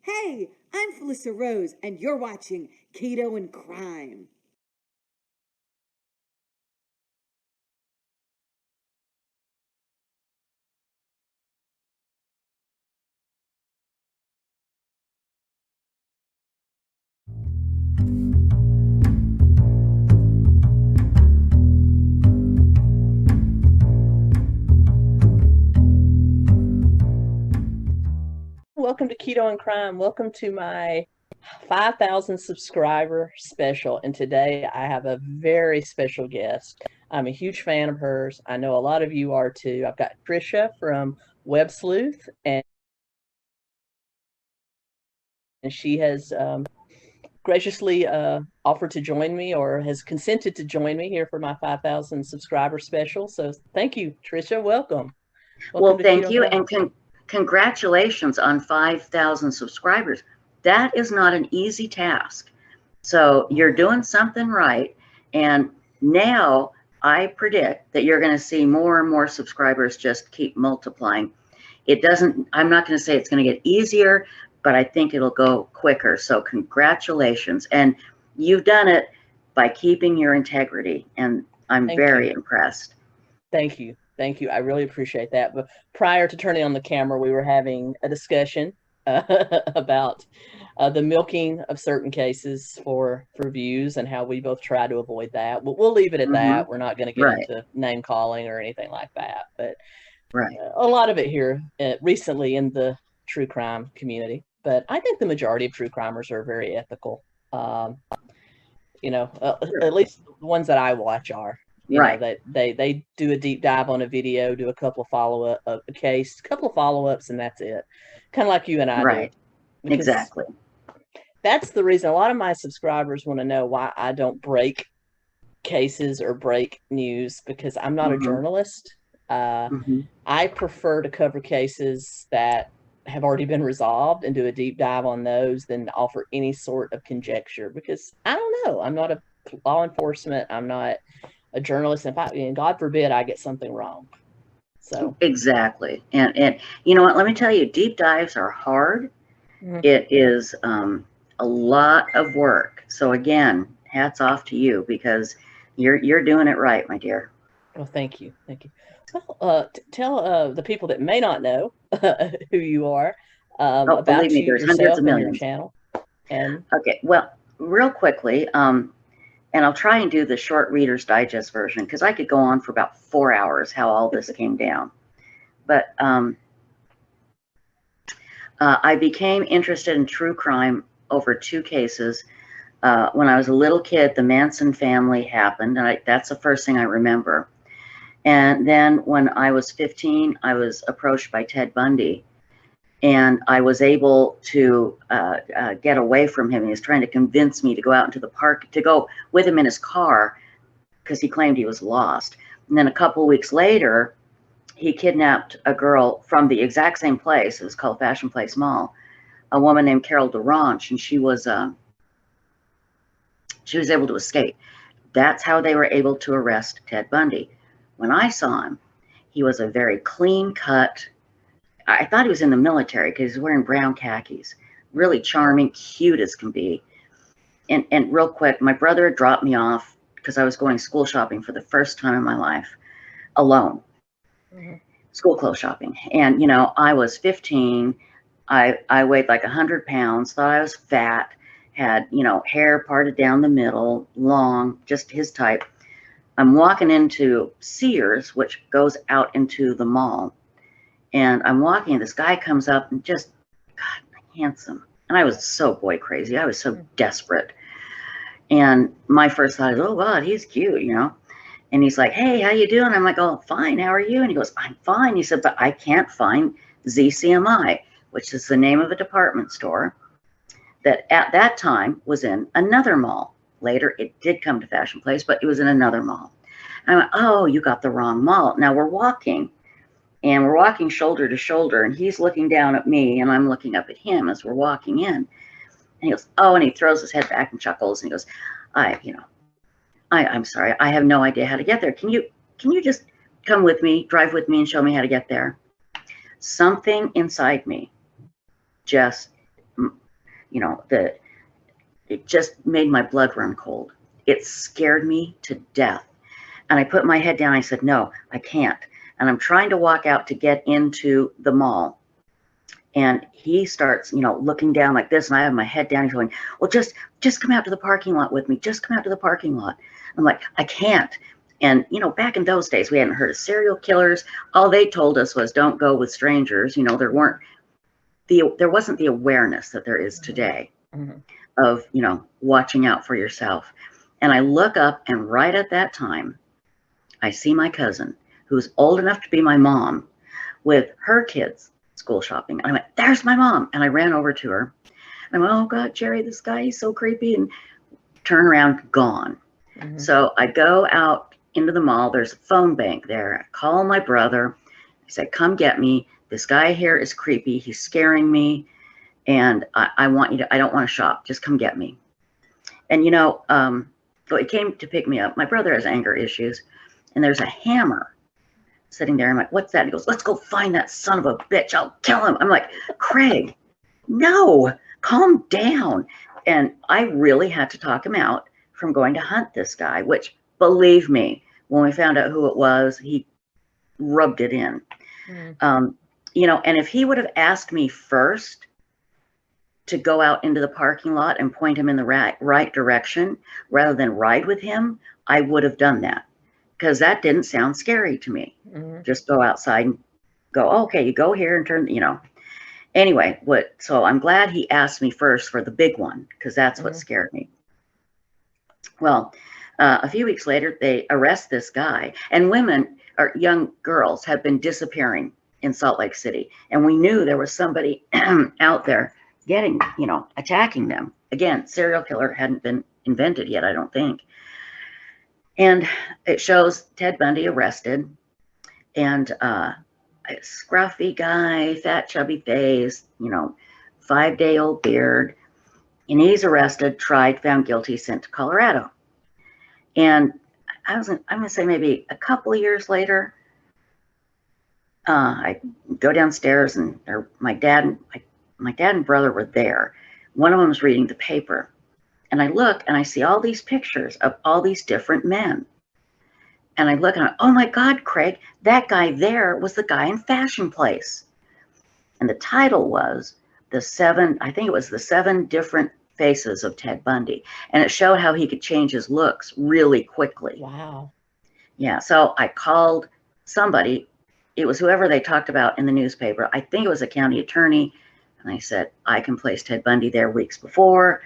Hey, I'm Felissa Rose, and you're watching Keto and Crime. Welcome to Keto and Crime. Welcome to my 5,000 subscriber special. And today I have a very special guest. I'm a huge fan of hers. I know a lot of you are too. I've got Tricia from Websleuths, and she has graciously offered to join me, or has consented to join me here for my 5,000 subscriber special. So thank you, Tricia. Welcome. Well, thank you, and congratulations on 5,000 subscribers. That is not an easy task. So you're doing something right. And now I predict that you're going to see more and more subscribers just keep multiplying. I'm not going to say it's going to get easier, but I think it'll go quicker. So congratulations. And you've done it by keeping your integrity. And I'm very impressed. Thank you. Thank you. I really appreciate that. But prior to turning on the camera, we were having a discussion about the milking of certain cases for views and how we both try to avoid that. We'll leave it at that. We're not going to get into name calling or anything like that. But a lot of it here recently in the true crime community. But I think the majority of true crimers are very ethical. You know, at least the ones that I watch are. You know, that they do a deep dive on a video, do a couple of follow-up of a case, couple of follow-ups, and that's it. Kind of like you and I do. Exactly. That's the reason a lot of my subscribers want to know why I don't break cases or break news, because I'm not a journalist. I prefer to cover cases that have already been resolved and do a deep dive on those than offer any sort of conjecture, because I don't know. I'm not a law enforcement. I'm not a journalist. And God forbid I get something wrong. So exactly. And you know what, let me tell you, deep dives are hard. It is a lot of work. So again, hats off to you, because you're doing it right, my dear. Well, thank you. Thank you. Well, tell the people that may not know who you are about you, there's yourself, and your channel. And okay, well, real quickly, and I'll try and do the short Reader's Digest version, because I could go on for about 4 hours how all this came down. But I became interested in true crime over 2 cases. When I was a little kid, the Manson family happened, and that's the first thing I remember. And then when I was 15, I was approached by Ted Bundy, and I was able to get away from him. He was trying to convince me to go out into the park, to go with him in his car, because he claimed he was lost. And then a couple of weeks later, he kidnapped a girl from the exact same place. It was called Fashion Place Mall, a woman named Carol DeRanch, and she was able to escape. That's how they were able to arrest Ted Bundy. When I saw him, he was a very clean-cut. I thought he was in the military, because he's wearing brown khakis. Really charming, cute as can be. And real quick, my brother had dropped me off because I was going school shopping for the first time in my life, alone. School clothes shopping. And, you know, I was 15. I weighed like 100 pounds, thought I was fat, had, you know, hair parted down the middle, long, just his type. I'm walking into Sears, which goes out into the mall. And I'm walking, and this guy comes up, and just, God, handsome. And I was so boy crazy. I was so desperate. And my first thought is, oh, God, he's cute, you know. And he's like, hey, how you doing? I'm like, oh, fine, how are you? And he goes, I'm fine. He said, but I can't find 𝗙𝗪𝗎, which is the name of a department store that at that time was in another mall. Later, it did come to Fashion Place, but it was in another mall. And I went, oh, you got the wrong mall. Now we're walking. And we're walking shoulder to shoulder, and he's looking down at me, and I'm looking up at him as we're walking in. And he goes, oh, and he throws his head back and chuckles, and he goes, I'm sorry, I have no idea how to get there. Can you just come with me, drive with me, and show me how to get there? Something inside me just you know, it just made my blood run cold. It scared me to death. And I put my head down. I said, no, I can't. And I'm trying to walk out to get into the mall. And he starts, you know, looking down like this. And I have my head down. He's going, well, just come out to the parking lot with me. Just come out to the parking lot. I'm like, I can't. And, you know, back in those days, we hadn't heard of serial killers. All they told us was don't go with strangers. You know, there wasn't the awareness that there is today of, you know, watching out for yourself. And I look up, and right at that time, I see my cousin, who's old enough to be my mom, with her kids school shopping. And I went, there's my mom. And I ran over to her. And I went, oh God, Jerry, this guy, he's so creepy. And turn around, gone. So I go out into the mall. There's a phone bank there. I call my brother. I said, come get me. This guy here is creepy. He's scaring me. And I want you to, I don't want to shop. Just come get me. And, you know, so he came to pick me up. My brother has anger issues. And there's a hammer sitting there. I'm like, what's that? He goes, let's go find that son of a bitch. I'll kill him. I'm like, Craig, no, calm down. And I really had to talk him out from going to hunt this guy, which, believe me, when we found out who it was, he rubbed it in. You know, and if he would have asked me first to go out into the parking lot and point him in the right direction rather than ride with him, I would have done that, because that didn't sound scary to me. Just go outside and go, oh, okay, you go here and turn, you know. Anyway, so I'm glad he asked me first for the big one, because that's what scared me. Well, a few weeks later, they arrest this guy, and women or young girls have been disappearing in Salt Lake City. And we knew there was somebody out there getting, you know, attacking them. Again, serial killer hadn't been invented yet, I don't think. And it shows Ted Bundy arrested, and a scruffy guy, fat, chubby face, you know, 5-day-old beard. And he's arrested, tried, found guilty, sent to Colorado. And I'm going to say maybe a couple of years later, I go downstairs, and my dad and brother were there. One of them was reading the paper. And I look, and I see all these pictures of all these different men. And I look, and oh my God, Craig, that guy there was the guy in Fashion Place. And the title was the 7 different faces of Ted Bundy. And it showed how he could change his looks really quickly. Wow. Yeah, so I called somebody. It was whoever they talked about in the newspaper. I think it was a county attorney. And I said, I can place Ted Bundy there weeks before.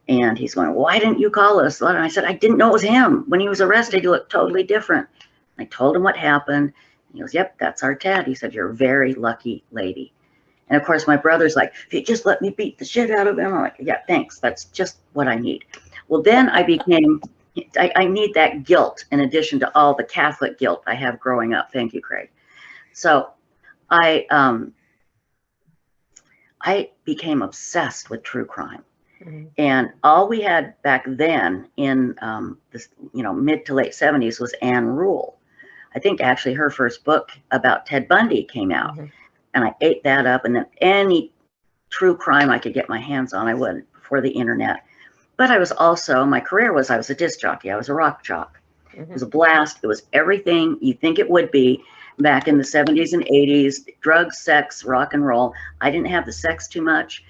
And he's going, why didn't you call us? And I said, I didn't know it was him. When he was arrested, he looked totally different. I told him what happened. He goes, yep, that's our Ted. He said, you're a very lucky lady. And of course, my brother's like, if you just let me beat the shit out of him. I'm like, yeah, thanks. That's just what I need. Well, then I need that guilt in addition to all the Catholic guilt I have growing up. Thank you, Craig. So I became obsessed with true crime. And all we had back then in this, you know, mid to late 70s was Anne Rule. I think actually her first book about Ted Bundy came out. And I ate that up, and then any true crime I could get my hands on, I would, before the internet. But I was also, my career was, I was a disc jockey. I was a rock jock. It was a blast. It was everything you think it would be back in the 70s and 80s, drugs, sex, rock and roll. I didn't have the sex too much.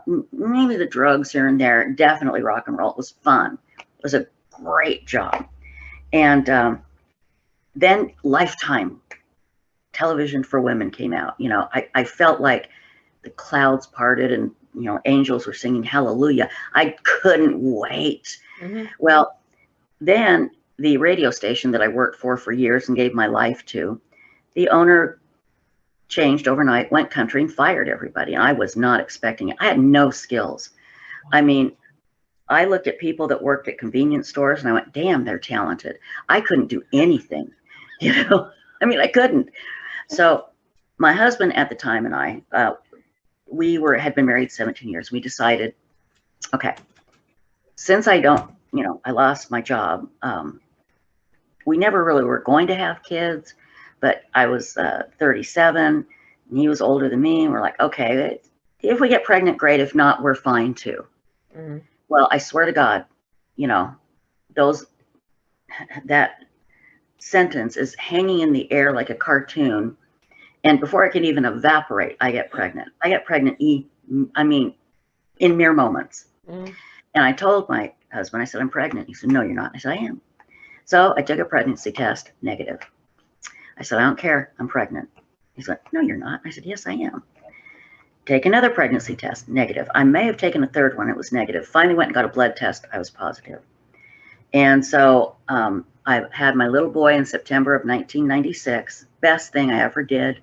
Maybe the drugs here and there, definitely rock and roll. It was fun. It was a great job. And then Lifetime television for women came out. You know, I felt like the clouds parted and, you know, angels were singing hallelujah. I couldn't wait. Well, then the radio station that I worked for years and gave my life to, the owner changed overnight, went country, and fired everybody. And I was not expecting it. I had no skills. I mean, I looked at people that worked at convenience stores, and I went, damn, they're talented. I couldn't do anything, you know? I mean, I couldn't. So my husband at the time and I, had been married 17 years. We decided, okay, since I don't, you know, I lost my job. We never really were going to have kids, but I was 37 and he was older than me. And we're like, okay, if we get pregnant, great. If not, we're fine too. Mm-hmm. Well, I swear to God, you know, that sentence is hanging in the air like a cartoon. And before I can even evaporate, I get pregnant. I get pregnant, in mere moments. Mm-hmm. And I told my husband, I said, I'm pregnant. He said, no, you're not. I said, I am. So I took a pregnancy test, negative. I said, I don't care. I'm pregnant. He's like, no, you're not. I said, yes, I am. Take another pregnancy test, negative. I may have taken a third one. It was negative. Finally went and got a blood test. I was positive. And so I had my little boy in September of 1996. Best thing I ever did.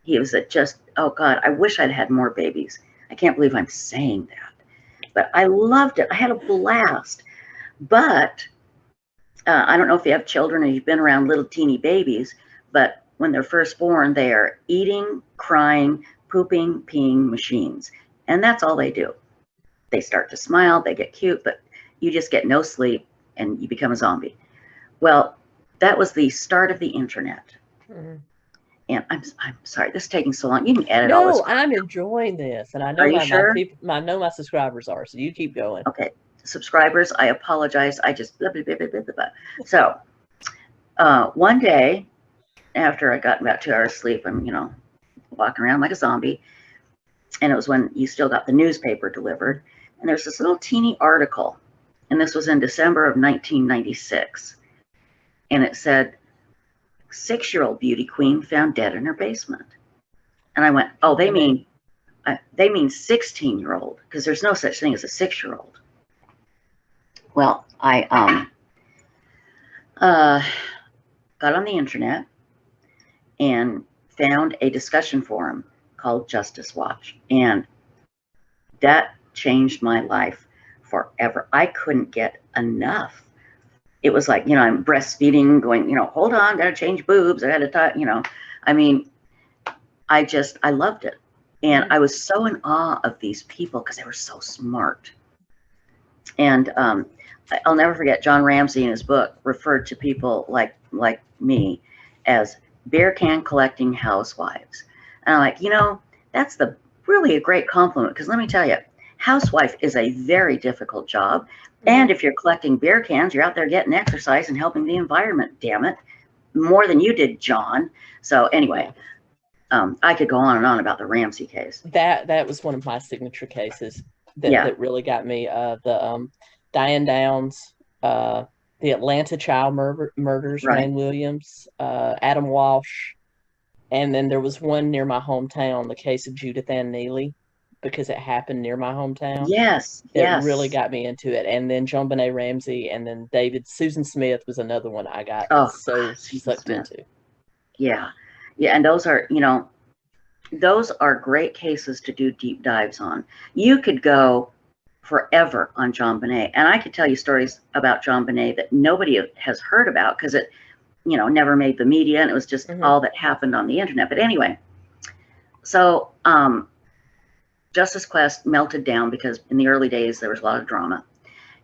He was oh God, I wish I'd had more babies. I can't believe I'm saying that. But I loved it. I had a blast. But I don't know if you have children or you've been around little teeny babies, but when they're first born, they are eating, crying, pooping, peeing machines. And that's all they do. They start to smile, they get cute, but you just get no sleep and you become a zombie. Well, that was the start of the internet. Mm-hmm. And I'm sorry, this is taking so long. You can edit all this. No, I'm enjoying this. And I know I know my subscribers are, so you keep going. Okay. Subscribers, I apologize. I just blah, blah, blah, blah, blah, blah. So one day after I got about 2 hours sleep, I'm, walking around like a zombie. And it was when you still got the newspaper delivered. And there's this little teeny article. And this was in December of 1996. And it said, 6-year-old beauty queen found dead in her basement. And I went, oh, they mean 16-year-old, because there's no such thing as a 6-year-old. Well, I got on the internet and found a discussion forum called Justice Watch. And that changed my life forever. I couldn't get enough. It was like, I'm breastfeeding, going, hold on, gotta change boobs. I gotta, I loved it. And I was so in awe of these people because they were so smart. And I'll never forget, John Ramsey in his book referred to people like me as beer can collecting housewives. And I'm like, that's really a great compliment, because let me tell you, housewife is a very difficult job. And if you're collecting beer cans, you're out there getting exercise and helping the environment, damn it, more than you did, John. So anyway, I could go on and on about the Ramsey case. That was one of my signature cases that really got me. The Diane Downs, the Atlanta child murders, Right. Rain Williams, Adam Walsh, and then there was one near my hometown, the case of Judith Ann Neely, because it happened near my hometown. Yes. It really got me into it. And then JonBenet Ramsey, and then Susan Smith was another one I got so sucked into. Yeah. Yeah. And those are, those are great cases to do deep dives on. You could go forever on JonBenet. And I could tell you stories about JonBenet that nobody has heard about because it, never made the media, and it was just all that happened on the internet. But anyway, so Justice Quest melted down because in the early days there was a lot of drama.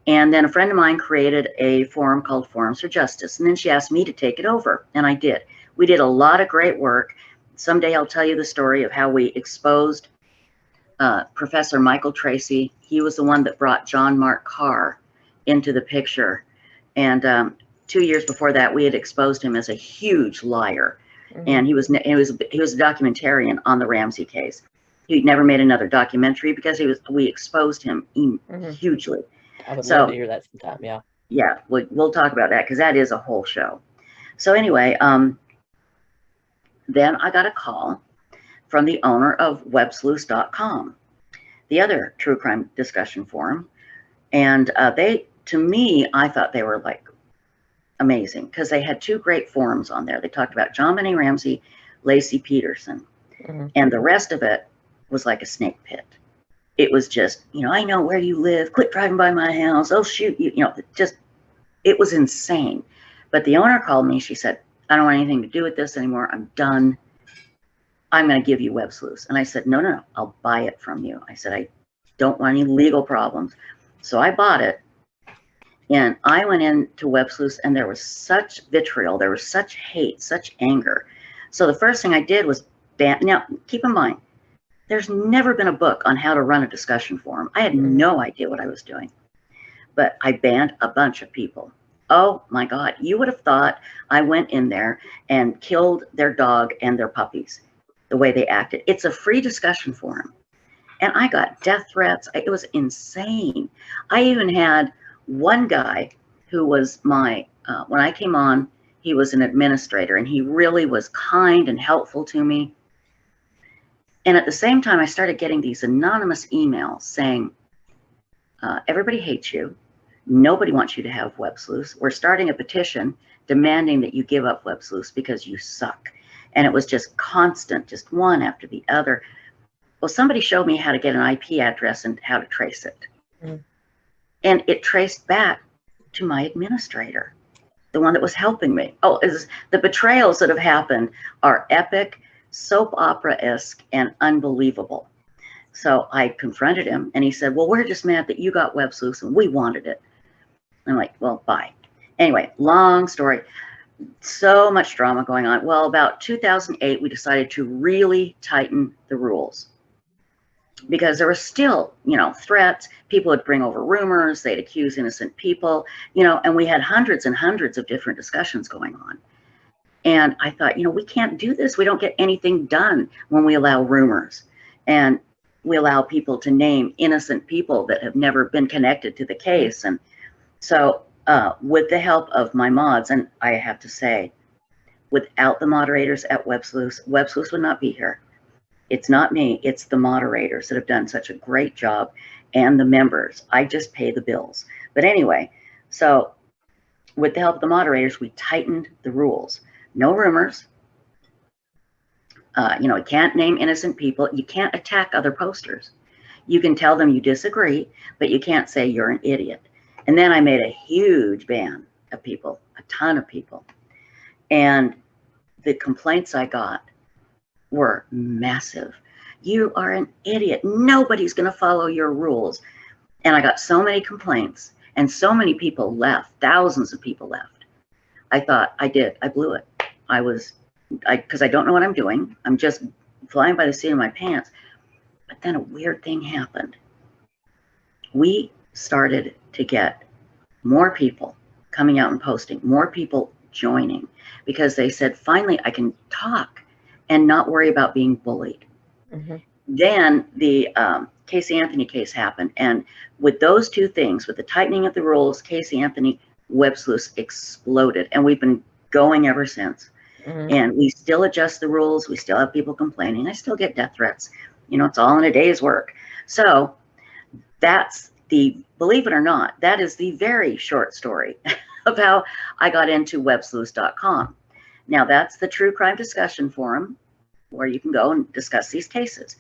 And then a friend of mine created a forum called Forums for Justice. And then she asked me to take it over, and I did. We did a lot of great work. Someday I'll tell you the story of how we exposed Professor Michael Tracy. He was the one that brought John Mark Carr into the picture. And 2 years before that, we had exposed him as a huge liar. And he was a documentarian on the Ramsey case. He never made another documentary because we exposed him hugely. I would love to hear that sometime. Yeah. Yeah, we'll talk about that because that is a whole show. So anyway, then I got a call from the owner of Websleuths.com, the other true crime discussion forum. And to me, I thought they were like amazing because they had 2 great forums on there. They talked about JonBenet Ramsey, Laci Peterson, and the rest of it was like a snake pit. It was just, I know where you live, quit driving by my house, I'll shoot you, it was insane. But the owner called me, she said, I don't want anything to do with this anymore, I'm done. I'm going to give you Websleuths. And I said, no, I'll buy it from you. I said, I don't want any legal problems. So I bought it. And I went into Websleuths, and there was such vitriol, there was such hate, such anger. So the first thing I did was ban. Now, keep in mind, There's never been a book on how to run a discussion forum. I had no idea what I was doing, but I banned a bunch of people. Oh my God, you would have thought I went in there and killed their dog and their puppies the way they acted. It's a free discussion forum. And I got death threats. It was insane. I even had one guy who was my, when I came on, he was an administrator and he really was kind and helpful to me. And at the same time, I started getting these anonymous emails saying, everybody hates you. Nobody wants you to have Websleuths. We're starting a petition demanding that you give up Websleuths because you suck. And it was just constant, just one after the other. Well, somebody showed me how to get an IP address and how to trace it. And it traced back to my administrator, the one that was helping me. Oh, the betrayals that have happened are epic, soap opera-esque, and unbelievable. So I confronted him and he said, well, we're just mad that you got Websleuths and we wanted it. I'm like, well, bye. Anyway, long story. So much drama going on. Well, about 2008, we decided to really tighten the rules because there were still, you know, threats. People would bring over rumors. They'd accuse innocent people, you know, and we had hundreds and hundreds of different discussions going on. And I thought, you know, we can't do this. We don't get anything done when we allow rumors and we allow people to name innocent people that have never been connected to the case. And so with the help of my mods, and I have to say, without the moderators at Websleuths, Websleuths would not be here. It's not me, it's the moderators that have done such a great job and the members. I just pay the bills. But anyway, so with the help of the moderators, we tightened the rules. No rumors. You know, you can't name innocent people. You can't attack other posters. You can tell them you disagree, but you can't say you're an idiot. And then I made a huge ban of people, a ton of people. And the complaints I got were massive. You are an idiot. Nobody's going to follow your rules. And I got so many complaints and so many people left, thousands of people left. I thought I blew it. Because I don't know what I'm doing. I'm just flying by the seat of my pants. But then a weird thing happened. We started to get more people coming out and posting, more people joining, because they said, finally, I can talk and not worry about being bullied. Then the Casey Anthony case happened. And with those two things, with the tightening of the rules, Casey Anthony, Websleuths exploded. And we've been going ever since. And we still adjust the rules. We still have people complaining. I still get death threats. You know, it's all in a day's work. So that's the, believe it or not, that is the very short story of how I got into Websleuths.com. Now that's the true crime discussion forum where you can go and discuss these cases.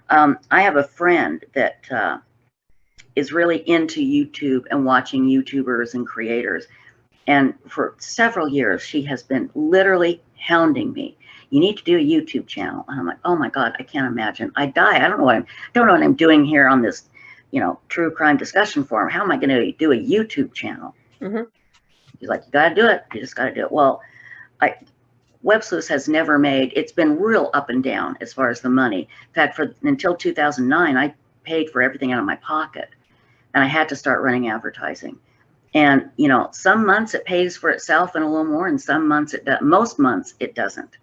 I have a friend that is really into YouTube and watching YouTubers and creators. And for several years, she has been literally hounding me. You need to do a YouTube channel. And I'm like, oh my God, I can't imagine. I die. I don't know what I'm doing here on this, you know, true crime discussion forum. How am I going to do a YouTube channel? She's like, you got to do it. You just got to do it. Well, Websleuths has never made, it's been real up and down as far as the money. In fact, until 2009, I paid for everything out of my pocket. And I had to start running advertising. And, you know, some months it pays for itself and a little more, and some months it does. Most months it doesn't.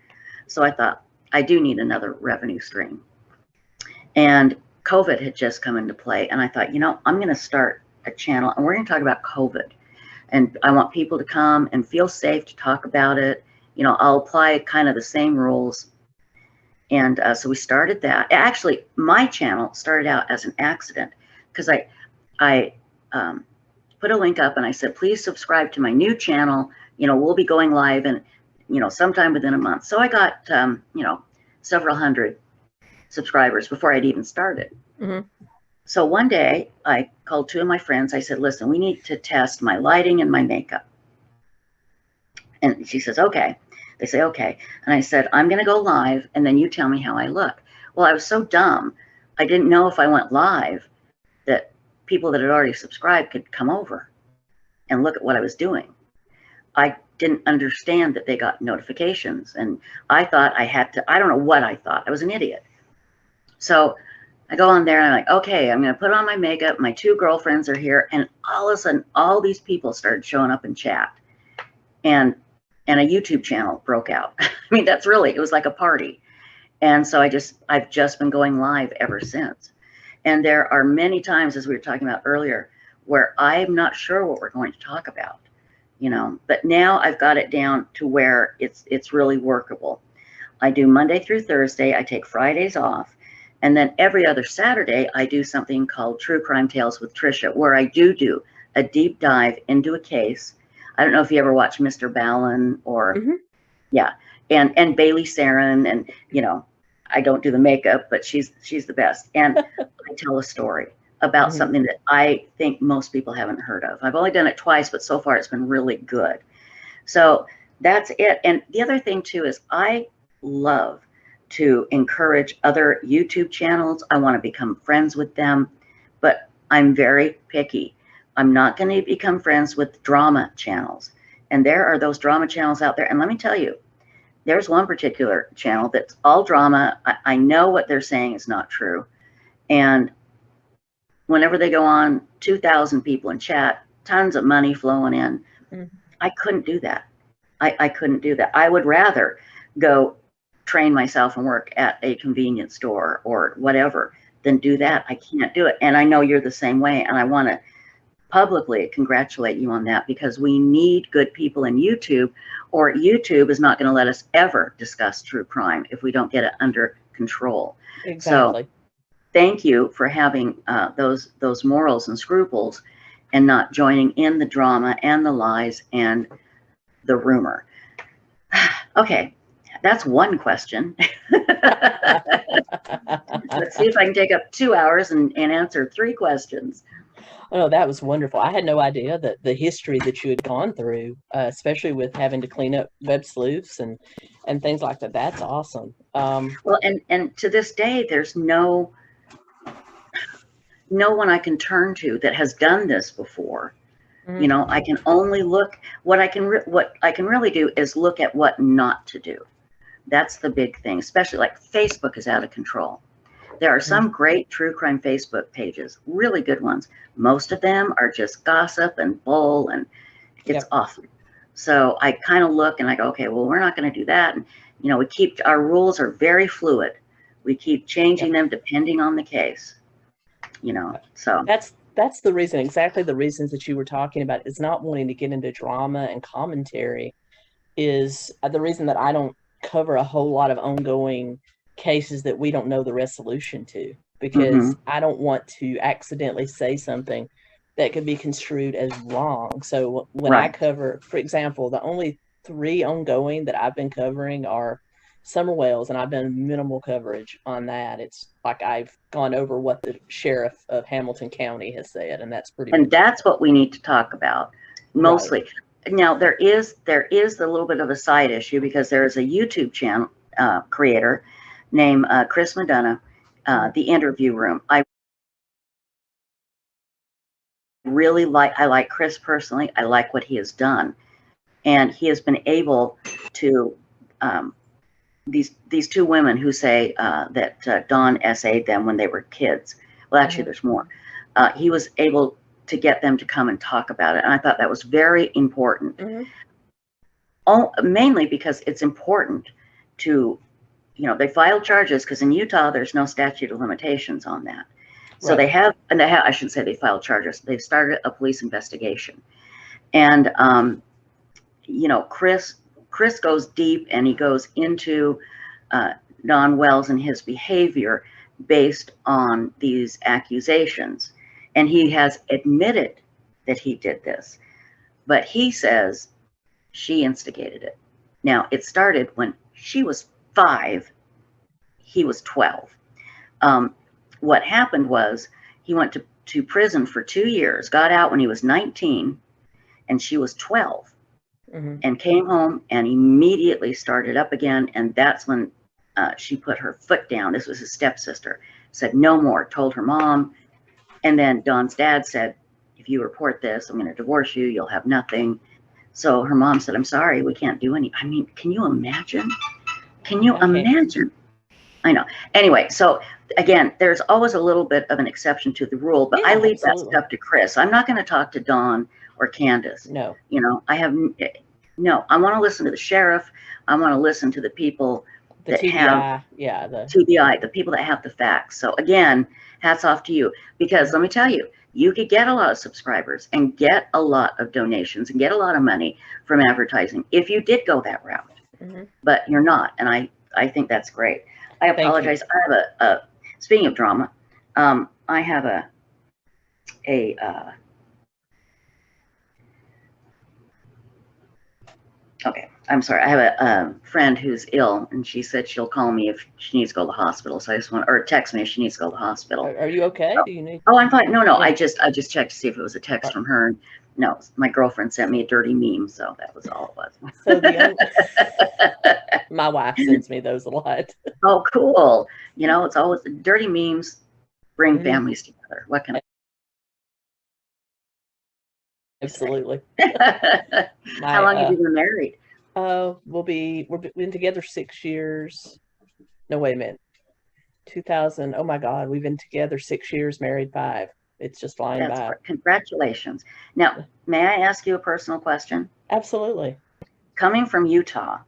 So I thought, I do need another revenue stream. And COVID had just come into play. And I thought, you know, I'm going to start a channel and we're going to talk about COVID. And I want people to come and feel safe to talk about it. You know, I'll apply kind of the same rules. And so we started that. Actually, my channel started out as an accident because I put a link up and I said, please subscribe to my new channel. You know, we'll be going live in, you know, sometime within a month. So I got, you know, several hundred subscribers before I'd even started. So one day I called two of my friends. I said, listen, we need to test my lighting and my makeup. And she says, okay. They say, okay. And I said, I'm going to go live and then you tell me how I look. Well, I was so dumb. I didn't know if I went live that people that had already subscribed could come over and look at what I was doing. I didn't understand that they got notifications. And I thought I had to, I don't know what I thought. I was an idiot. So I go on there and I'm like, okay, I'm going to put on my makeup. My 2 girlfriends are here. And all of a sudden, all these people started showing up in chat. And a YouTube channel broke out. I mean, it was like a party. And so I've just been going live ever since. And there are many times, as we were talking about earlier, where I'm not sure what we're going to talk about, you know, but now I've got it down to where it's really workable. I do Monday through Thursday. I take Fridays off. And then every other Saturday, I do something called True Crime Tales with Tricia, where I do a deep dive into a case. I don't know if you ever watch Mr. Ballin or, yeah, and Bailey Sarin, and, you know, I don't do the makeup, but she's the best. And I tell a story about something that I think most people haven't heard of. I've only done it twice, but so far it's been really good. So that's it. And the other thing too is I love to encourage other YouTube channels. I want to become friends with them, but I'm very picky. I'm not going to become friends with drama channels. And there are those drama channels out there. And let me tell you, there's one particular channel that's all drama. I know what they're saying is not true. And whenever they go on, 2,000 people in chat, tons of money flowing in. I couldn't do that. I couldn't do that. I would rather go train myself and work at a convenience store or whatever than do that. I can't do it. And I know you're the same way. And I want to publicly congratulate you on that, because we need good people in YouTube, or YouTube is not going to let us ever discuss true crime if we don't get it under control. Exactly. So thank you for having those morals and scruples and not joining in the drama and the lies and the rumor. Okay, that's one question. Let's see if I can take up 2 hours and answer 3 questions. Oh, that was wonderful. I had no idea that the history that you had gone through, especially with having to clean up web sleuths and things like that. That's awesome. Well, and to this day, there's no one I can turn to that has done this before. You know, I can only look. What I can really do is look at what not to do. That's the big thing. Especially like Facebook is out of control. There are some great true crime Facebook pages, really good ones. Most of them are just gossip and bull, and it's awful. So I kind of look and I go, okay, well, we're not going to do that. And, you know, our rules are very fluid. We keep changing them depending on the case, you know, so. That's the reason, exactly the reasons that you were talking about, is not wanting to get into drama and commentary is the reason that I don't cover a whole lot of ongoing cases that we don't know the resolution to, because I don't want to accidentally say something that could be construed as wrong. So when I cover, for example, the only 3 ongoing that I've been covering are Summer Wells, and I've done minimal coverage on that. It's like I've gone over what the sheriff of Hamilton County has said, and that's pretty. And that's what we need to talk about mostly. Right. Now there is a little bit of a side issue, because there is a YouTube channel creator named Chris Madonna, The Interview Room. I like Chris personally. I like what he has done, and he has been able to. These 2 women who say that Don SA'd them when they were kids. Well, actually, there's more. He was able to get them to come and talk about it, and I thought that was very important. Mainly because it's important to, you know, they filed charges, because in Utah there's no statute of limitations on that. So they have, I shouldn't say they filed charges. They've started a police investigation, and you know, Chris goes deep, and he goes into Don Wells and his behavior based on these accusations. And he has admitted that he did this, but he says she instigated it. Now, it started when she was 5, he was 12. What happened was he went to prison for 2 years, got out when he was 19, and she was 12. And came home and immediately started up again. And that's when she put her foot down. This was his stepsister. Said no more, told her mom. And then Don's dad said, if you report this, I'm going to divorce you. You'll have nothing. So her mom said, I'm sorry, we can't do any. I mean, can you imagine? Can you imagine? I know. Anyway, so again, there's always a little bit of an exception to the rule, but I leave that stuff to Chris. I'm not going to talk to Dawn or Candace. No. You know, I want to listen to the sheriff. I want to listen to the people that have the people that have the facts. So again, hats off to you, because let me tell you, you could get a lot of subscribers and get a lot of donations and get a lot of money from advertising if you did go that route. But you're not, and I think that's great. I apologize. I have speaking of drama, I have okay, I'm sorry. I have a friend who's ill, and she said she'll call me if she needs to go to the hospital. So I just want, or text me if she needs to go to the hospital. Are you okay? Do you need? Oh, I'm fine. No, yeah. I just checked to see if it was a text from her. No, my girlfriend sent me a dirty meme, so that was all it was. So my wife sends me those a lot. Oh, cool. You know, it's always dirty memes bring families together. What can I? Absolutely. How long have you been married? We've been together 6 years. No, wait a minute. 2000. Oh my God, we've been together 6 years, married 5. It's just flying by. Congratulations. Now, may I ask you a personal question? Absolutely. Coming from Utah,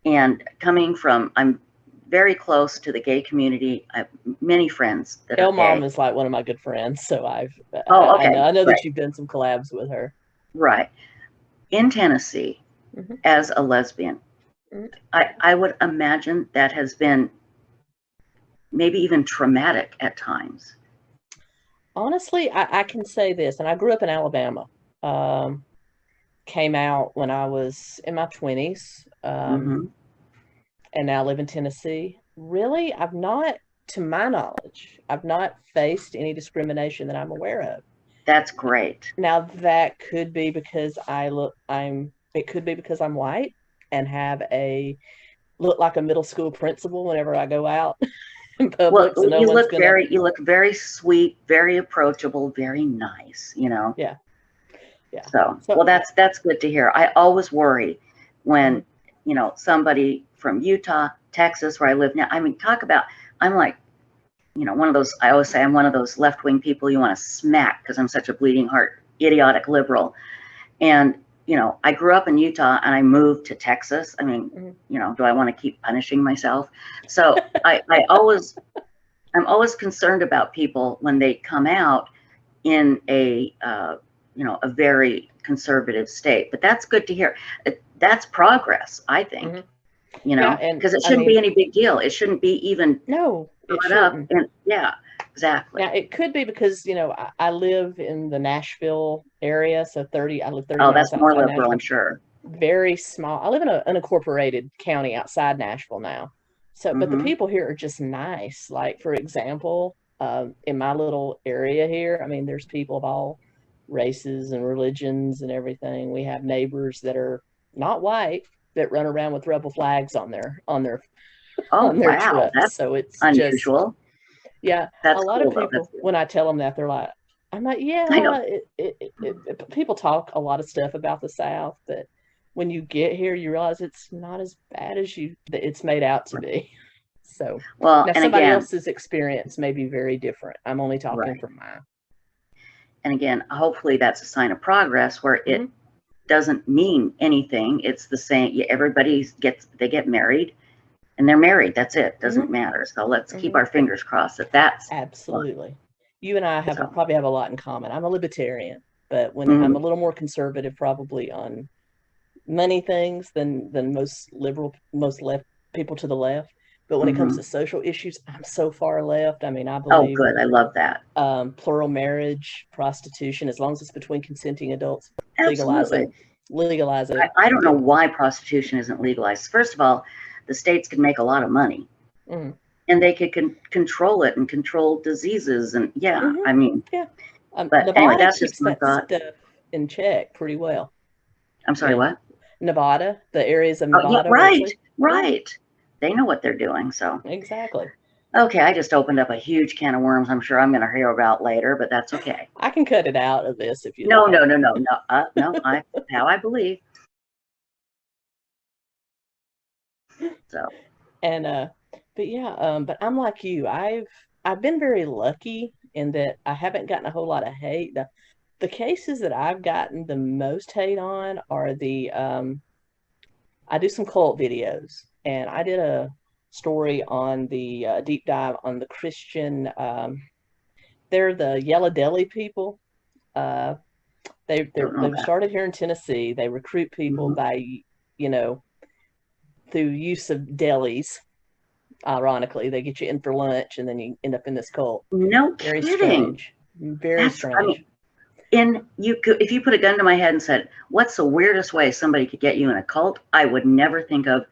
and I'm very close to the gay community. I have many friends that are Mom gay. is like one of my good friends, so I know that you've done some collabs with her. Right. In Tennessee, as a lesbian, I would imagine that has been maybe even traumatic at times. Honestly, I can say this, and I grew up in Alabama. Came out when I was in my 20s, and now live in Tennessee. Really, to my knowledge, I've not faced any discrimination that I'm aware of. That's great. Now that could be because it could be because I'm white and look like a middle school principal whenever I go out. Well, you look very sweet, very approachable, very nice, you know. Yeah. So well, that's good to hear. I always worry when you know, somebody from Utah, Texas, where I live now. I mean, I'm like, you know, I always say I'm one of those left-wing people you want to smack because I'm such a bleeding heart, idiotic liberal. And you know, I grew up in Utah and I moved to Texas. I mean, you know, do I want to keep punishing myself? So I'm always concerned about people when they come out in a very conservative state. But that's good to hear. That's progress, I think. You know, because it shouldn't be any big deal. It shouldn't be even it shouldn't. Exactly. Now it could be because, you know, I live in the Nashville area, so I live 30 miles. Oh, that's more liberal, Nashville. I'm sure. Very small. I live in an unincorporated county outside Nashville now. So, but the people here are just nice. Like, for example, in my little area here, I mean, there's people of all races and religions and everything. We have neighbors that are not white that run around with rebel flags on their trucks. That's so it's unusual. That's a lot of people, when I tell them that, they're like, I'm like, yeah, people talk a lot of stuff about the South, but when you get here, you realize it's not as bad as it's made out to be. So, now somebody else's experience may be very different. I'm only talking from mine. And again, hopefully that's a sign of progress where it doesn't mean anything. It's the same. They get married and they're married. That's it. Doesn't matter. So let's keep our fingers crossed that's absolutely. You and I probably have a lot in common. I'm a libertarian, but when I'm a little more conservative, probably on many things than most left people to the left. But when it comes to social issues, I'm so far left. I mean, I believe. Oh, good. I love that. Plural marriage, prostitution, as long as it's between consenting adults, Absolutely. legalize it. I don't know why prostitution isn't legalized. First of all, the states could make a lot of money, and they could control it and control diseases. And I mean, but Nevada anyway, that's keeps just my thought. Stuff in check pretty well. I'm sorry, what? Nevada, the areas of Nevada. Right. They know what they're doing. So exactly. Okay, I just opened up a huge can of worms. I'm sure I'm going to hear about later, but that's okay. I can cut it out of this if you. No. How I believe. So. And But yeah, but I'm like you. I've been very lucky in that I haven't gotten a whole lot of hate. The cases that I've gotten the most hate on are the I do some cult videos, and I did a story on the deep dive on the Christian. They're the 𝗟𝗍𝗃 people. Uh, Don't know they've that. started here in Tennessee. They recruit people Mhm. by, you know, through use of delis. Ironically, they get you in for lunch, and then you end up in this cult. No Very kidding. strange. Very I strange. mean, if you put a gun to my head and said, "What's the weirdest way somebody could get you in a cult?" I would never think of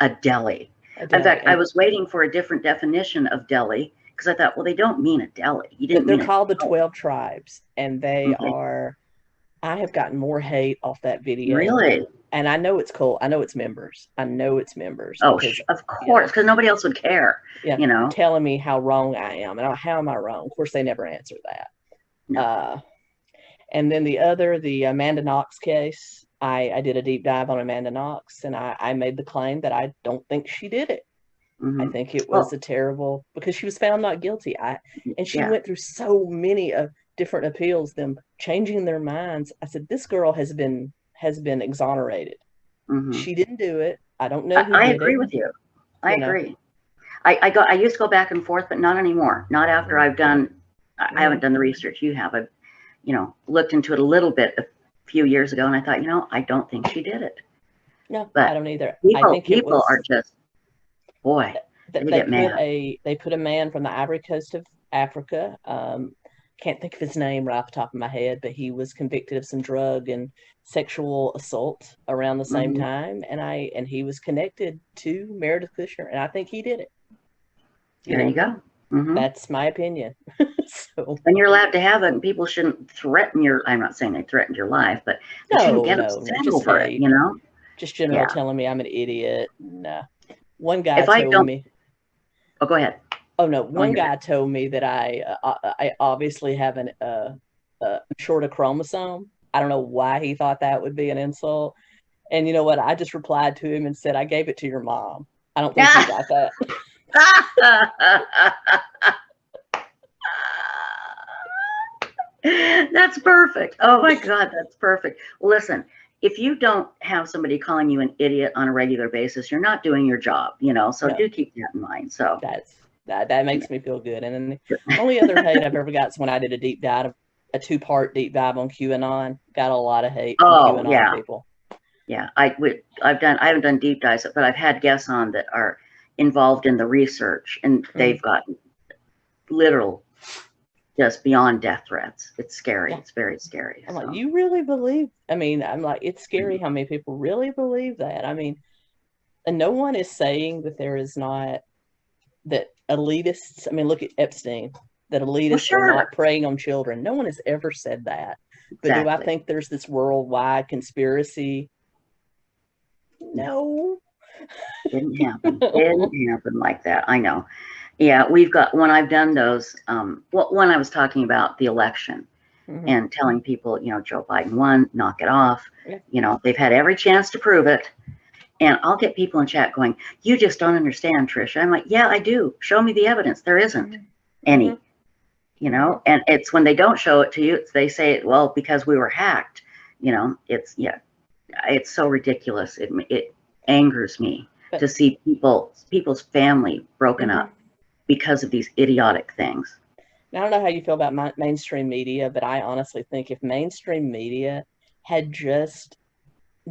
a deli. In fact, I was waiting for a different definition of deli because I thought, well, they don't mean a deli. You didn't They're mean a called the cult. 12 tribes, and they Okay. are. I have gotten more hate off that video. Really? And I know it's cool. I know it's members. I know it's members. Oh, because, of course, because nobody else would care. Yeah, you know, telling me how wrong I am, and how am I wrong? Of course, they never answer that. No. And then the Amanda Knox case, I did a deep dive on Amanda Knox, and I made the claim that I don't think she did it. Mhm. I think it was a terrible, because she was found not guilty. And she Yeah. went through so many different appeals, them changing their minds. I said, this girl has been exonerated. Mhm. She didn't do it. I don't know who I did agree it. with you. I You know? agree. I used to go back and forth, but not anymore. Not after I've done. I haven't done the research you have. I've, looked into it a little bit a few years ago, and I thought, I don't think she did it. No, But I don't either. People, I think people are just, boy, they get mad. They put a man from the Ivory Coast of Africa. Can't think of his name right off the top of my head, but he was convicted of some drug and sexual assault around the same Mhm. time, and he was connected to Meredith Kushner, and I think he did it. There you go. Mhm. That's my opinion. So, And you're allowed to have it, and people shouldn't threaten your. I'm not saying they threatened your life, but they shouldn't get upset just over it. hate. Just general Yeah. telling me I'm an idiot. Nah. One guy If I told don't, me. oh, go ahead. Oh no! One guy told me that I obviously have a shorter chromosome. I don't know why he thought that would be an insult. And you know what? I just replied to him and said, I gave it to your mom. I don't think he got that. That's perfect. Oh my God, that's perfect. Listen, if you don't have somebody calling you an idiot on a regular basis, you're not doing your job, so do keep that in mind. So that makes me feel good. And then the only other hate I've ever got is when I did a deep dive, a 2-part deep dive on QAnon. Got a lot of hate from QAnon people. Yeah, I haven't done deep dives, but I've had guests on that are involved in the research, and they've gotten literal, just beyond death threats. It's scary. Yeah. It's very scary. I'm like, you really believe? I mean, I'm like, it's scary how many people really believe that. I mean, and no one is saying that there is not, that elitists, I mean, look at Epstein, that elitists are not preying on children. No one has ever said that. But do I think there's this worldwide conspiracy? No. Didn't happen. Didn't happen like that. I know. Yeah, we've got, when I've done those, when I was talking about the election and telling people, Joe Biden won, knock it off. Yeah. They've had every chance to prove it. And I'll get people in chat going, you just don't understand, Tricia. I'm like, yeah, I do. Show me the evidence. There isn't any, and it's when they don't show it to you, they say, well, because we were hacked, it's so ridiculous. It angers me to see people's family broken up because of these idiotic things. Now, I don't know how you feel about mainstream media, but I honestly think if mainstream media had just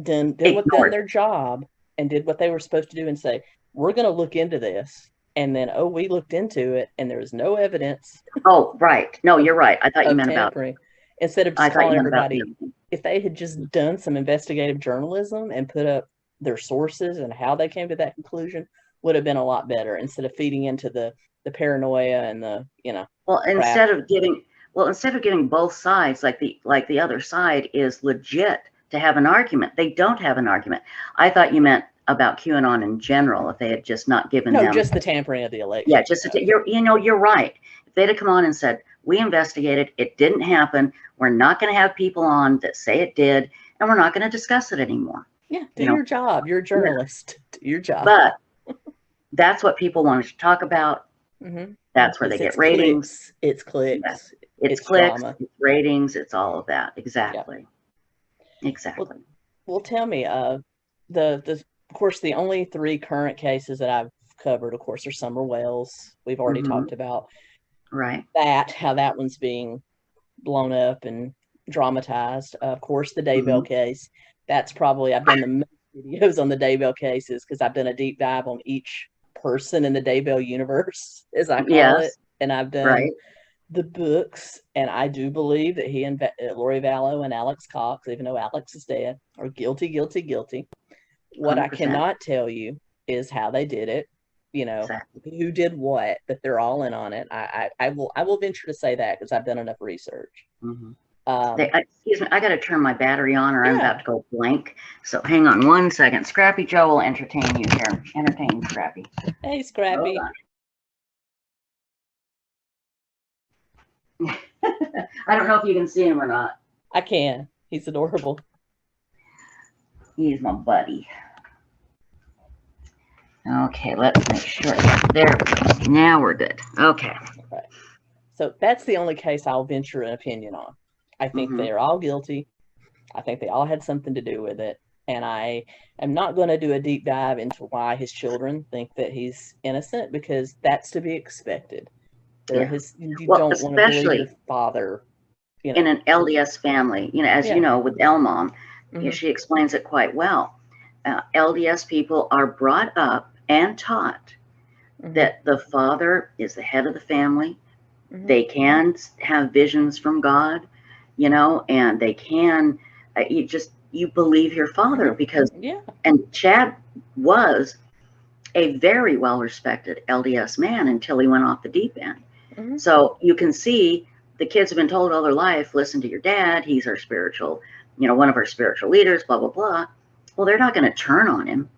done their job and did what they were supposed to do and say, we're going to look into this. And then, we looked into it and there was no evidence. Oh, right. No, you're right. I thought you meant tampering. Instead of just calling everybody, if they had just done some investigative journalism and put up their sources and how they came to that conclusion, would have been a lot better, instead of feeding into the paranoia and the, well, instead of giving both sides, like the other side is legit to have an argument. They don't have an argument. I thought you meant about QAnon in general, if they had just not given them. No, just the tampering of the election. Yeah, just you're right. If they'd have come on and said, we investigated, it didn't happen, we're not going to have people on that say it did, and we're not going to discuss it anymore. Yeah, do your job. You're a journalist. Do your job. But that's what people wanted to talk about. That's where they get ratings. It's clicks. Yeah. It's clicks, drama. It's ratings, it's all of that. Exactly. Yep. Exactly. Well, tell me, of course, the only 3 current cases that I've covered, of course, are Summer Wells. We've already talked about how that one's being blown up and dramatized. Of course, the 𝗍𝗶𝗀 case. That's probably, I've done the most videos on the 𝗍𝗶𝗀 cases because I've done a deep dive on each person in the 𝗍𝗶𝗀 universe, as I call it. And I've done the books, and I do believe that he and Lori Vallow and 𝗟𝑥𝗀𝗃, even though Alex is dead, are guilty, guilty, guilty. What 100%. I cannot tell you is how they did it, you know, who did what, but they're all in on it. I will venture to say that because I've done enough research. Excuse me, I got to turn my battery on or I'm about to go blank. So hang on 1 second. Scrappy Joe will entertain you here. Entertain Scrappy. Hey, Scrappy. I don't know if you can see him or not. I can. He's adorable. He's my buddy. Okay, let's make sure. There we go. Now we're good. Okay. So that's the only case I'll venture an opinion on. I think they're all guilty. I think they all had something to do with it. And I am not going to do a deep dive into why his children think that he's innocent, because that's to be expected. You don't want to believe your father. You know. In an LDS family, you know, as you know, with Mom, she explains it quite well. LDS people are brought up and taught that the father is the head of the family. They can have visions from God, you know, and they can, you believe your father because, and Chad was a very well-respected LDS man until he went off the deep end. So you can see the kids have been told all their life, listen to your dad. He's our spiritual, you know, one of our spiritual leaders, blah, blah, blah. Well, they're not going to turn on him,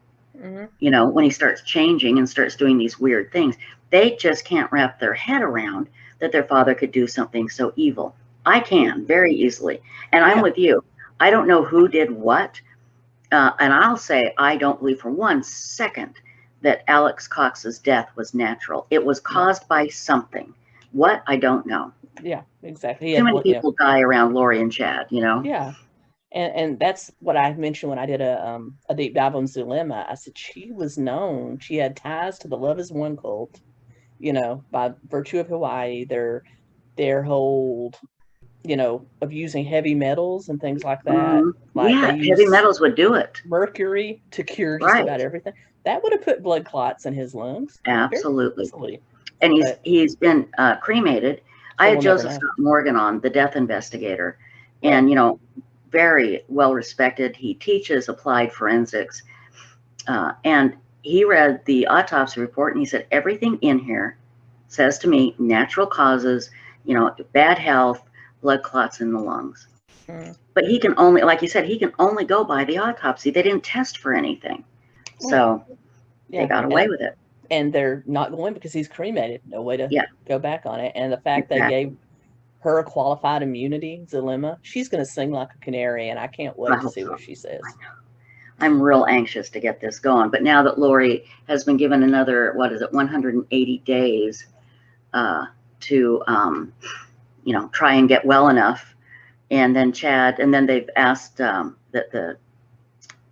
you know, when he starts changing and starts doing these weird things. They just can't wrap their head around that their father could do something so evil. I can very easily. And I'm with you. I don't know who did what. And I'll say, I don't believe for 1 second that Alex Cox's death was natural. It was caused by something. What? I don't know. Yeah, exactly. Too many people die around Lori and Chad, you know? Yeah. And that's what I mentioned when I did a deep dive on 𝗍𝗶𝗀. I said she was known. She had ties to the Love Is One cult, you know, by virtue of Hawaii, their whole, you know, of using heavy metals and things like that. Like heavy metals would do it. Mercury to cure just about everything. That would have put blood clots in his lungs. Absolutely. And he's been cremated. I had Joseph Scott Morgan on, the death investigator, and you know, very well respected. He teaches applied forensics, and he read the autopsy report and he said everything in here says to me natural causes, you know, bad health, blood clots in the lungs. But he can only, like you said, he can only go by the autopsy. They didn't test for anything, so they got away with it. And they're not going because he's cremated. No way to go back on it. And the fact they gave her a qualified immunity, 𝗍𝗶𝗀, she's going to sing like a canary, and I can't wait to see what she says. I'm real anxious to get this going. But now that Lori has been given another, 180 days to, you know, try and get well enough. And then Chad, and then they've asked that the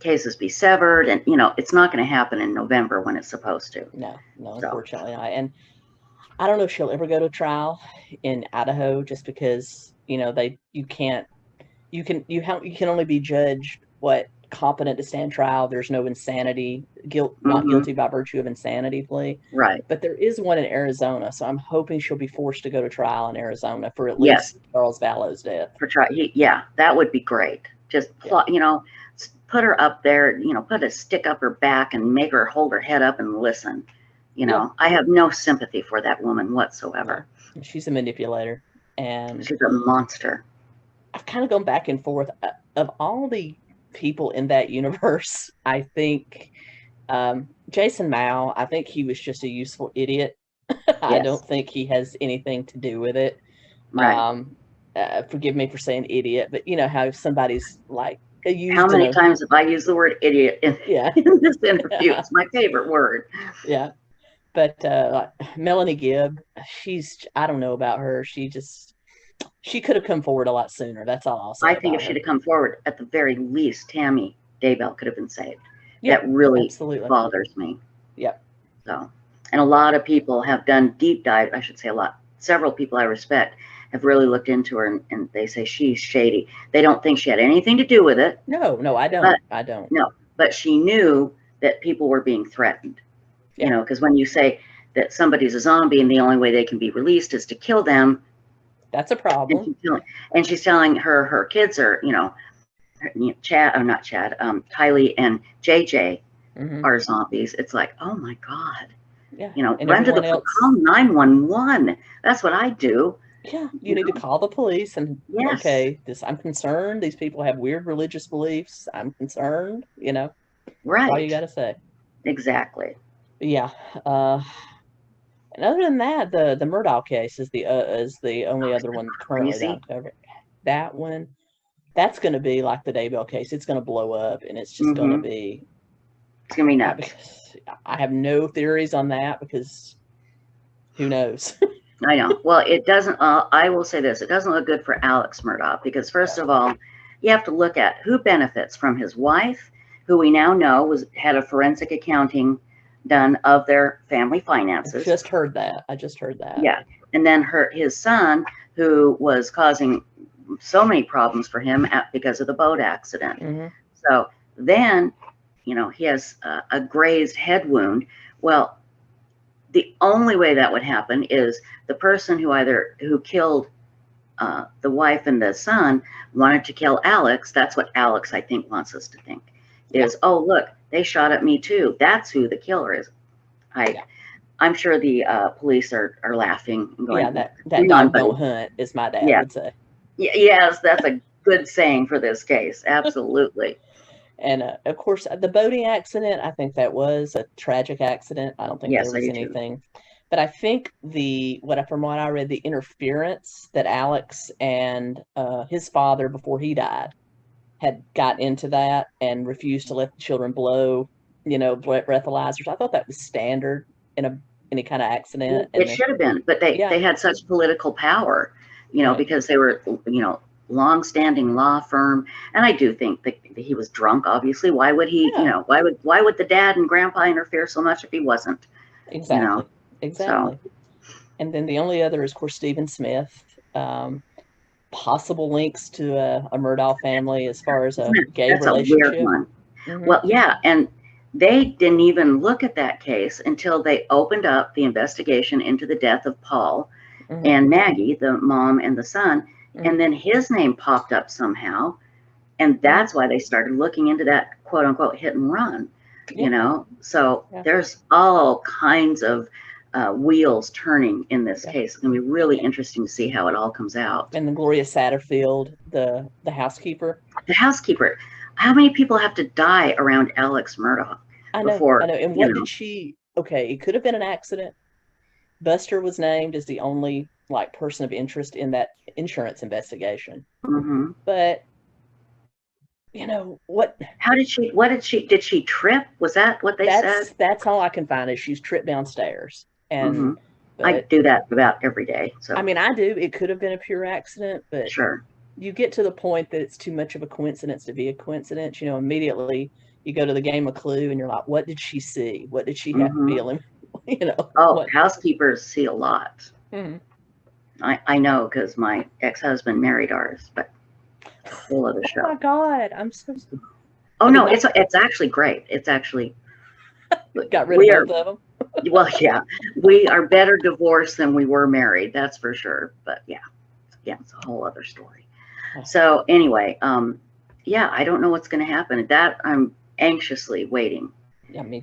cases be severed, and you know it's not going to happen in November when it's supposed to. No, unfortunately not. And I don't know if she'll ever go to trial in Idaho, just because you know you can only be judged competent to stand trial. There's no insanity not guilty by virtue of insanity plea. Right. But there is one in Arizona, so I'm hoping she'll be forced to go to trial in Arizona for at least Charles Vallow's death. For trial, that would be great. Just you know, put her up there, you know, put a stick up her back and make her hold her head up and listen. You know, I have no sympathy for that woman whatsoever. She's a manipulator, and she's a monster. I've kind of gone back and forth. Of all the people in that universe, I think Jason Mao, I think he was just a useful idiot. I don't think he has anything to do with it. Right. Forgive me for saying idiot, but you know how somebody's like, how many times have I used the word idiot in this interview? It's my favorite word. Yeah. But Melanie Gibb, I don't know about her. She could have come forward a lot sooner. That's all I'll say. I think if she'd have come forward, at the very least, 𝗬𝗎 𝗍𝗏 could have been saved. Yeah, that really absolutely bothers me. Yep. So, and a lot of people have done deep dive. I should say several people I respect have really looked into her, and they say she's shady. They don't think she had anything to do with it. No, I don't. I don't. No, but she knew that people were being threatened. Yeah. You know, because when you say that somebody's a zombie and the only way they can be released is to kill them, that's a problem. And she's telling her kids are, you know, Tylee and JJ are zombies. It's like, oh my God. Yeah. You know, run to the call 911. That's what I do. Yeah. You need to call the police and okay, I'm concerned. These people have weird religious beliefs. I'm concerned, you know. Right. That's all you gotta say. Exactly. Yeah. And other than that, the 𝗏𝗏 case is the only other one currently that I'm covering. That one, that's going to be like the 𝗍𝗏 case. It's going to blow up, and it's just going to be. It's going to be nuts. I have no theories on that because who knows? I know. Well, it doesn't. I will say this: it doesn't look good for 𝗓𝗏 because first of all, you have to look at who benefits from his wife, who we now know had a forensic accounting done of their family finances. I just heard that. Yeah. And then his son, who was causing so many problems for him because of the boat accident. So then, you know, he has a grazed head wound. Well, the only way that would happen is the person who killed the wife and the son wanted to kill Alex. That's what Alex, I think, wants us to think is, oh, look, they shot at me too. That's who the killer is. I'm sure the police are laughing and going, that dog don't hunt, as my dad would say. Yes, that's a good saying for this case. Absolutely. And of course, the boating accident, I think that was a tragic accident. I don't think there was anything. But I think from what I read, the interference that Alex and his father, before he died, had got into that and refused to let the children blow, you know, breathalyzers. I thought that was standard in any kind of accident. It should have been, but they had such political power, you know, because they were, you know, long-standing law firm. And I do think that he was drunk, obviously. Why would he, you know, why would the dad and grandpa interfere so much if he wasn't? Exactly. You know? Exactly. So. And then the only other is, of course, Stephen Smith. Possible links to a 𝗏𝗏 family as far as a gay relationship. That's a weird one. Well, yeah, and they didn't even look at that case until they opened up the investigation into the death of Paul and Maggie, the mom and the son, and then his name popped up somehow, and that's why they started looking into that quote-unquote hit and run, you know? So there's all kinds of wheels turning in this case. It's going to be really interesting to see how it all comes out. And then Gloria Satterfield, the housekeeper. The housekeeper. How many people have to die around Alex Murdaugh? I know. And what did she? Okay, it could have been an accident. Buster was named as the only person of interest in that insurance investigation. But you know what? How did she? What did she? Did she trip? Was that what they said? That's all I can find is she's tripped downstairs. And I do that about every day. So I mean, I do. It could have been a pure accident, but sure. You get to the point that it's too much of a coincidence to be a coincidence. You know, immediately you go to the game of Clue, and you're like, "What did she see? What did she have feeling?" You know. Oh, housekeepers see a lot. I know because my ex-husband married ours, but a whole other show. Oh my God, I'm so. Oh no, it's actually great. It's actually got rid of both of them. Well, yeah, we are better divorced than we were married. That's for sure. But yeah, it's a whole other story. So anyway, yeah, I don't know what's going to happen. That I'm anxiously waiting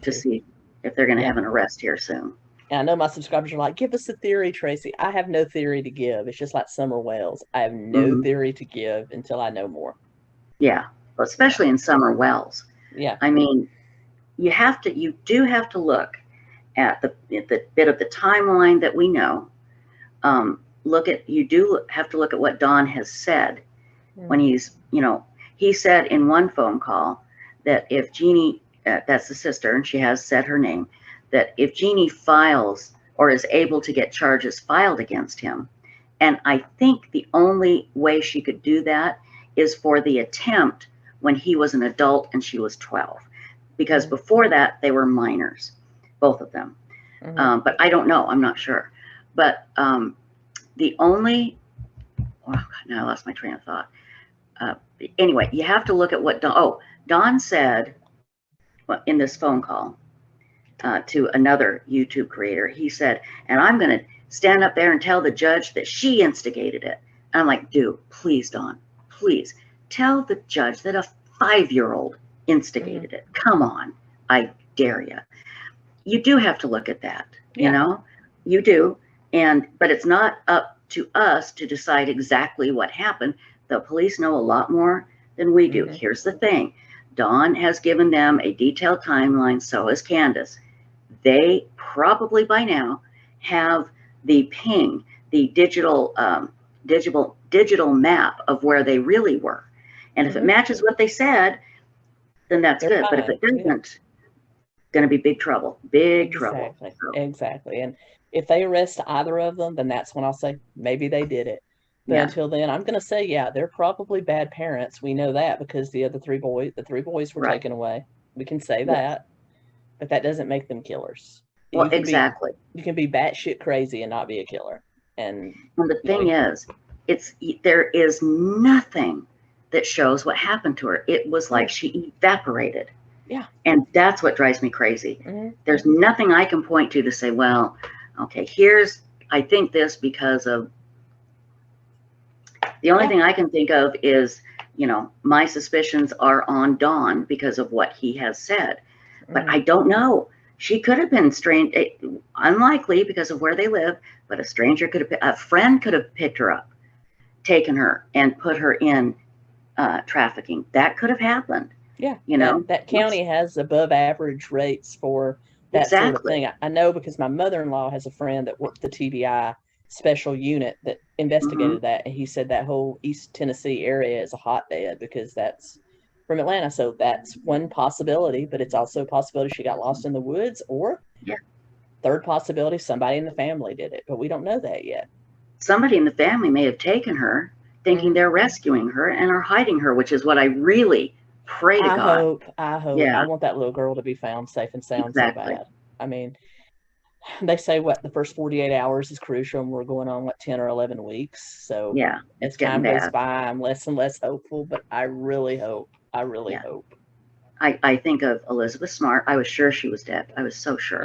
to see if they're going to have an arrest here soon. And I know my subscribers are like, give us a theory, Tracy. I have no theory to give. It's just like Summer Wells. I have no theory to give until I know more. Yeah, well, especially in Summer Wells. Yeah, I mean, you do have to look at the bit of the timeline that we know. You do have to look at what Don has said when he's, you know, he said in one phone call that if Jeannie, that's the sister, and she has said her name, that if Jeannie files or is able to get charges filed against him, and I think the only way she could do that is for the attempt when he was an adult and she was 12, because before that they were minors, both of them. But I don't know, I'm not sure. But the only, oh God, now I lost my train of thought. Anyway, you have to look at what Don said in this phone call to another YouTube creator. He said, and I'm going to stand up there and tell the judge that she instigated it. And I'm like, dude, please, Don, please tell the judge that a 5-year-old instigated it. Come on, I dare you. You do have to look at that, you know, you do. But it's not up to us to decide exactly what happened. The police know a lot more than we do. Here's the thing. Dawn has given them a detailed timeline, so has Candace. They probably by now have the ping, the digital map of where they really were. And if it matches what they said, then that's good. But if it doesn't, going to be big trouble. Big trouble. Exactly. And if they arrest either of them, then that's when I'll say maybe they did it. But until then, I'm going to say, yeah, they're probably bad parents. We know that because the three boys were taken away. We can say that, but that doesn't make them killers. Well, exactly. You can be batshit crazy and not be a killer. And the thing is, there is nothing that shows what happened to her. It was like she evaporated. Yeah. And that's what drives me crazy. There's nothing I can point to say, well, okay, I think this because of. The only thing I can think of is, you know, my suspicions are on Don because of what he has said. But I don't know. She could have been strange, unlikely because of where they live, but a friend could have picked her up, taken her, and put her in trafficking. That could have happened. Yeah. You know, that county has above average rates for that sort of thing. I know because my mother-in-law has a friend that worked the TBI special unit that investigated that, and he said that whole East Tennessee area is a hotbed because that's from Atlanta. So that's one possibility, but it's also a possibility she got lost in the woods, or third possibility, somebody in the family did it, but we don't know that yet. Somebody in the family may have taken her thinking they're rescuing her and are hiding her, which is what I really pray to God. I hope. I want that little girl to be found safe and sound so bad. I mean, they say the first 48 hours is crucial, and we're going on 10 or 11 weeks. So as time goes by, I'm less and less hopeful, but I really hope. I really hope. I think of Elizabeth Smart. I was sure she was dead. I was so sure.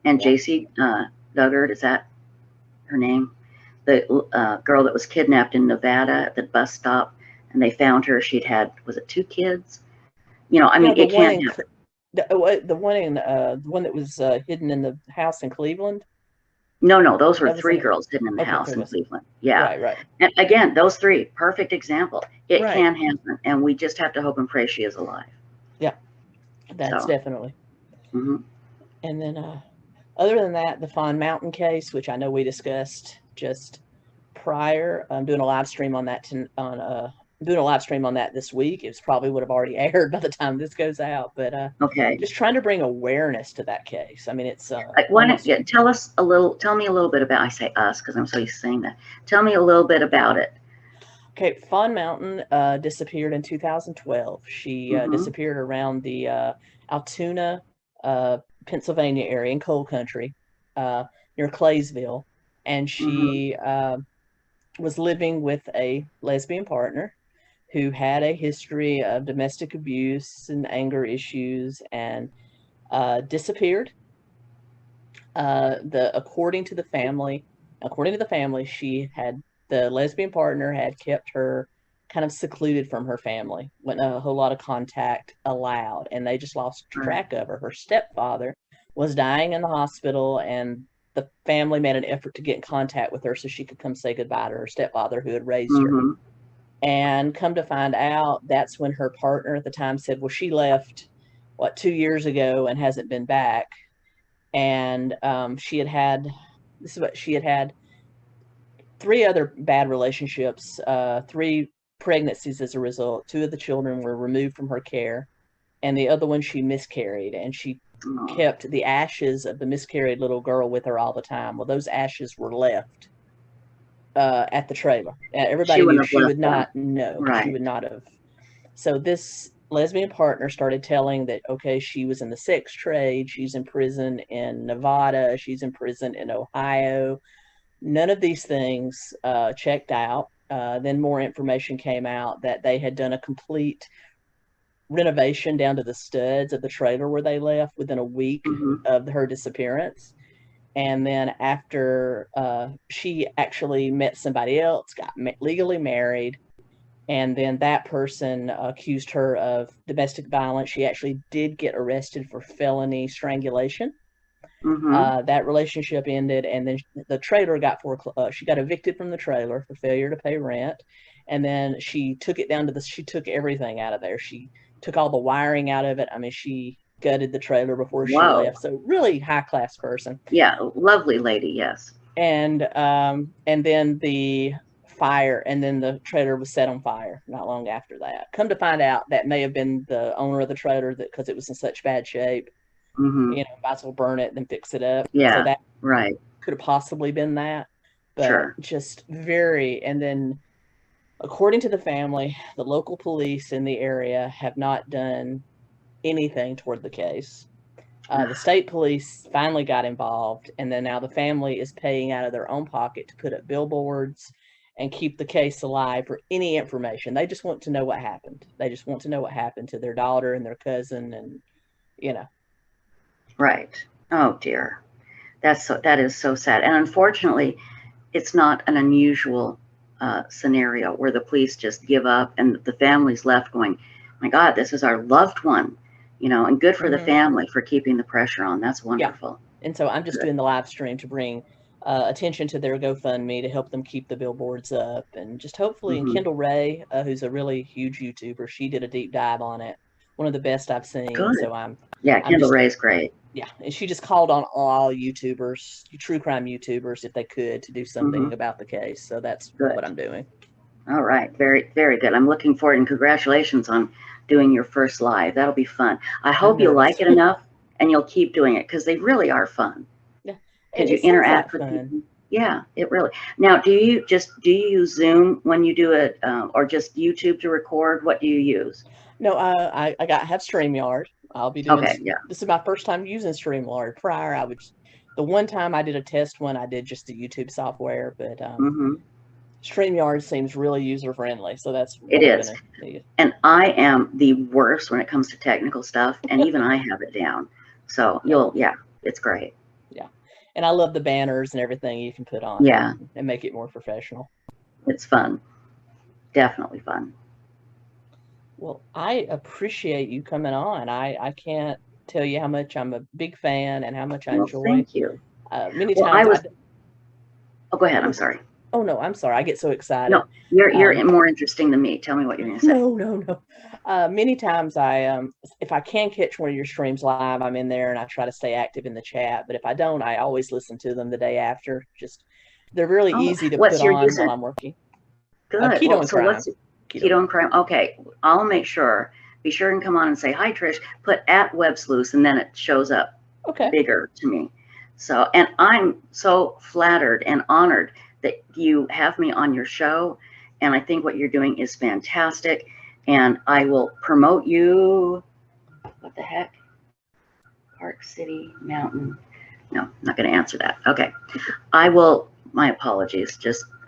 And 𝗙𝗍 Dugard, is that her name? The girl that was kidnapped in Nevada at the bus stop, and they found her. She'd had, was it 2 kids? You know, I mean, it can't happen. The one that was hidden in the house in Cleveland. No, those were 3 girls hidden in the house in Cleveland. Yeah, right. And again, those 3, perfect example. It can happen, and we just have to hope and pray she is alive. Yeah, that's definitely. And then, other than that, the Fawn Mountain case, which I know we discussed just prior, I'm doing a live stream on that this week. It probably would have already aired by the time this goes out, but just trying to bring awareness to that case. I mean, it's tell me a little bit about, I say us because I'm so used to saying that. Tell me a little bit about it. Okay, Fawn Mountain disappeared in 2012. She disappeared around the Altoona, Pennsylvania area in coal country near Claysville, and she was living with a lesbian partner who had a history of domestic abuse and anger issues, and disappeared. According to the family, the lesbian partner had kept her kind of secluded from her family, wasn't a whole lot of contact allowed, and they just lost track of her. Her stepfather was dying in the hospital, and the family made an effort to get in contact with her so she could come say goodbye to her stepfather who had raised her. And come to find out, that's when her partner at the time said, well, she left, 2 years ago and hasn't been back. And she had had 3 other bad relationships, 3 pregnancies as a result. 2 of the children were removed from her care, and the other one she miscarried. And she kept the ashes of the miscarried little girl with her all the time. Well, those ashes were left at the trailer. Everybody knew she would not know. Right. She would not have. So this lesbian partner started telling that, okay, she was in the sex trade. She's in prison in Nevada. She's in prison in Ohio. None of these things checked out. Then more information came out that they had done a complete renovation down to the studs of the trailer where they left within a week of her disappearance. And then after she actually met somebody else, got legally married, and then that person accused her of domestic violence. She actually did get arrested for felony strangulation. That relationship ended, and then the trailer got she got evicted from the trailer for failure to pay rent. And then she took it down to she took everything out of there. She took all the wiring out of it. I mean, she gutted the trailer before she left. So really high class person. Yeah, lovely lady, yes. And then the fire, and then the trailer was set on fire not long after that. Come to find out, that may have been the owner of the trailer, that because it was in such bad shape, you know, might as well burn it and fix it up. Yeah, so that could have possibly been that. But just and then according to the family, the local police in the area have not done anything toward the case. The state police finally got involved, and then now the family is paying out of their own pocket to put up billboards and keep the case alive for any information. They just want to know what happened. They just want to know what happened to their daughter and their cousin, and you know. Right. Oh dear. That is so sad. And unfortunately, it's not an unusual scenario where the police just give up and the family's left going, my God, this is our loved one, you know, and good for the family for keeping the pressure on. That's wonderful. Yeah. And so I'm just doing the live stream to bring attention to their GoFundMe to help them keep the billboards up, and just hopefully, and Kendall Ray, who's a really huge YouTuber, she did a deep dive on it. One of the best I've seen. Good. So Kendall Ray's great. Yeah, and she just called on all YouTubers, true crime YouTubers, if they could, to do something about the case. So that's what I'm doing. All right, very, very good. I'm looking forward, and congratulations on doing your first live. That'll be fun. I hope you like it enough, and you'll keep doing it, because they really are fun. Yeah, because you interact with people. Yeah, it really. Now, do you use Zoom when you do it, or just YouTube to record? What do you use? No, I have StreamYard. I'll be doing this is my first time using StreamYard. Prior, the one time I did a test one, I did just the YouTube software, but StreamYard seems really user friendly, so that's what it is. And I am the worst when it comes to technical stuff, and even I have it down. So it's great. Yeah, and I love the banners and everything you can put on. Yeah, and make it more professional. It's fun, definitely fun. Well, I appreciate you coming on. I can't tell you how much I'm a big fan and how much I enjoy. Thank you. Many times. Oh, go ahead. I'm sorry. Oh no, I'm sorry. I get so excited. No, you're more interesting than me. Tell me what you're going to say. No. Many times if I can catch one of your streams live, I'm in there and I try to stay active in the chat. But if I don't, I always listen to them the day after. They're really easy to put on while I'm working. Good. Keto and Crime. Keto and Crime. Okay, I'll make sure. Be sure and come on and say hi, Trish. Put at Websleuths, and then it shows up bigger to me. So, and I'm so flattered and honored that you have me on your show, and I think what you're doing is fantastic. And I will promote you. What the heck? Park City Mountain. No, I'm not going to answer that. Okay, I will. My apologies.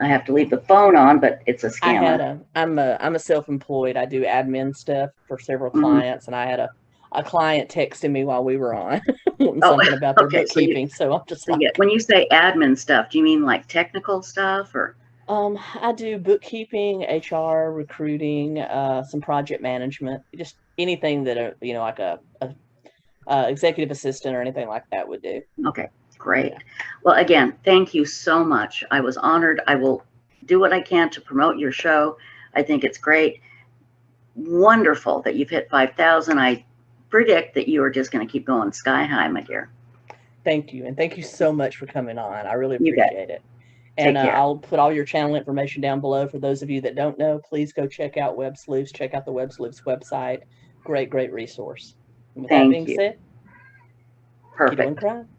I have to leave the phone on, but it's a scam. I'm a self-employed. I do admin stuff for several clients, and I had a client texting me while we were on something about their bookkeeping. So I'm just when you say admin stuff, do you mean like technical stuff, or? I do bookkeeping, HR, recruiting, some project management, just anything that like a executive assistant or anything like that would do. Okay. Great. Well, again, thank you so much. I was honored. I will do what I can to promote your show. I think it's great. Wonderful that you've hit 5,000. I predict that you are just going to keep going sky high, my dear. Thank you. And thank you so much for coming on. I really appreciate it. And I'll put all your channel information down below. For those of you that don't know, please go check out Websleuths. Check out the Websleuths website. Great, great resource. And with that being said, Keto and Perfect. Crime.